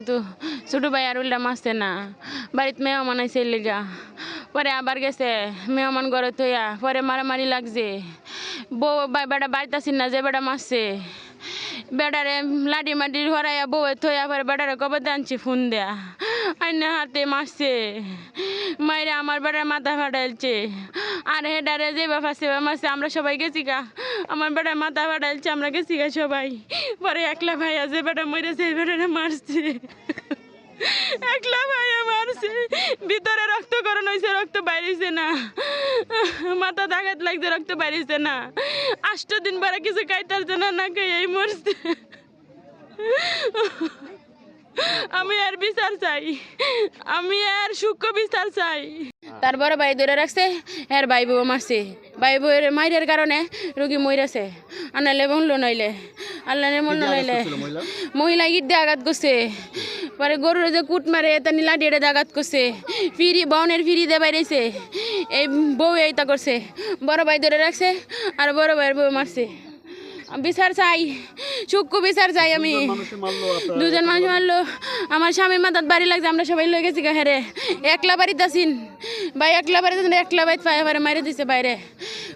তো ছোট ভাই আর উল্টা মারছে না, বাড়িতে মেহমান আইছে লিগা, পরে আবার গেছে মেহমান ঘরে থইয়া, পরে মারামারি লাগছে। বউ বেটা বাড়িতে আসিন না যে বেটা মারছে, বেটারে লাডি মাডি হরাইয়া বউ থইয়া, পরে বেটারে কবে আনছি ফোন দেয়া আইনা হাতে মারছে, মাইরে আমার বেটার মাথা ফাটাইছে। আর হেডারে যে বাবা সেবা মারছে, আমরা সবাই গেছি গা, আমার বেটার মাথা ফাটাইছে, আমরা গেছি গা সবাই। পরে একলা ভাইয়া যে বেটা মরেছে এই বেটারে মারছে, একলা ভাইয়া মারছে, ভিতরে রক্তকরণ হয়েছে, রক্ত বাইরেছে না, মাথা আঘাত লাগছে, রক্ত বাইরেছে না, 8 দিন পরে কিছু খাইতে না, না খাইয়াই মরছে। আমি আর বিচার চাই, আমি আর সূক্ষ্ম বিচার চাই। তার বড় ভাই ধরে রাখছে, এর ভাই বউ মারছে, ভাই বউয়ের মাইরের কারণে রুগী মরেছে। আনাইলে মূল্য নইলে আল্লাহ মূল্য নইলে মহিলা ইট দিয়ে আঘাত করছে, পরে গরুর যে কুট মারে তা নীলা ডেড়ে আঘাত করছে, ফিরি বনের ফিরি দিয়ে বাইরেছে, এই বউ এইটা করছে, বড় ভাই ধরে রাখছে আর বড় ভাইয়ের বউ মারছে। বিচার চাই, সূক্ষ্ম বিচার চাই আমি। 2 জন মানুষ মারলো, আমার স্বামীর মাথার বাড়ি লাগছে, আমরা সবাই লয়ে গেছি হেরে, একলা বাড়িতে আসিন ভাই, একলা বাড়িতে একলা বাড়িতে পায়ে পরে মারে দিছে বাইরে,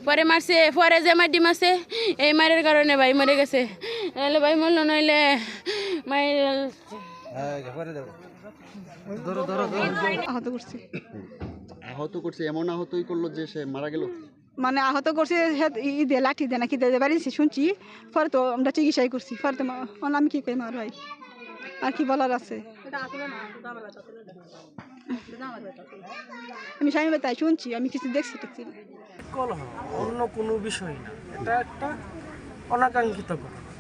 পরে মারছে, পরে যে মাটি মারছে এই মারের কারণে ভাই মরে গেছে, নাহলে ভাই মরল নইলে মায়ের আহত করছে। এমন আহতই করলো যে সে মারা গেল। মানে আহত করছে ঈদে লাঠি দেয় নাকি দিতে পারি শুনছি, পরে তো আমরা চিকিৎসাই করছি, পরে তো আমি কি করি মার ভাই, আর কি বলার আছে। আমি স্বামী তাই শুনছি, আমি কিছু দেখছি টেকছি না। অন্য কোনো বিষয় না, এটা একটা অনাকাঙ্ক্ষিত ঘটনা,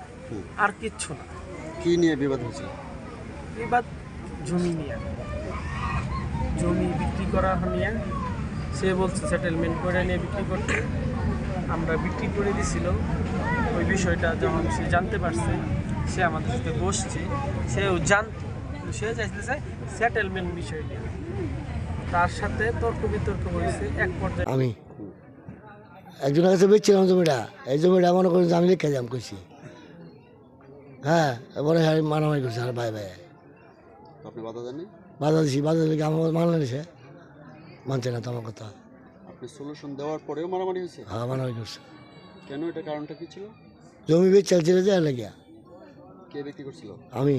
আর কিচ্ছু না। কি নিয়ে বিবাদ হয়েছিল? বিবাদ জমি নিয়ে, জমি বিক্রি করা নিয়ে। সে বলছে সেটেলমেন্ট করে নিয়ে বিক্রি করতে, আমরা বিক্রি করে দিছিল। ওই বিষয়টা যখন সে জানতে পারছে, সে আমাদের সাথে বসছে, সেও জানতো, সে চাইতেছে সেটেলমেন্ট বিষয় নিয়ে। তার সাথে তর্ক বিতর্ক হয়েছে, এক পর্যায়ে আমি একজনের কাছে বেচছিলাম জমিটা, এই জমিটা মনে করি আমি লিখে যাম করছি, হ্যাঁ, এবারে মারামারি করছে আর ভাই ভাই। আপনি বাধা দেননি? বাধা দিছি, বাধা দিলে আমার মানলে নিছে, মানছে না তো আমার কথা। আপনি সলিউশন দেওয়ার পরেও মারামারি হয়েছে? হ্যাঁ, মারামারি করছে। কেন? এটা কারণটা কি ছিল? জমি বেচ চালছিল যে লাগিয়া। কে বিক্রি করছিল? আমি।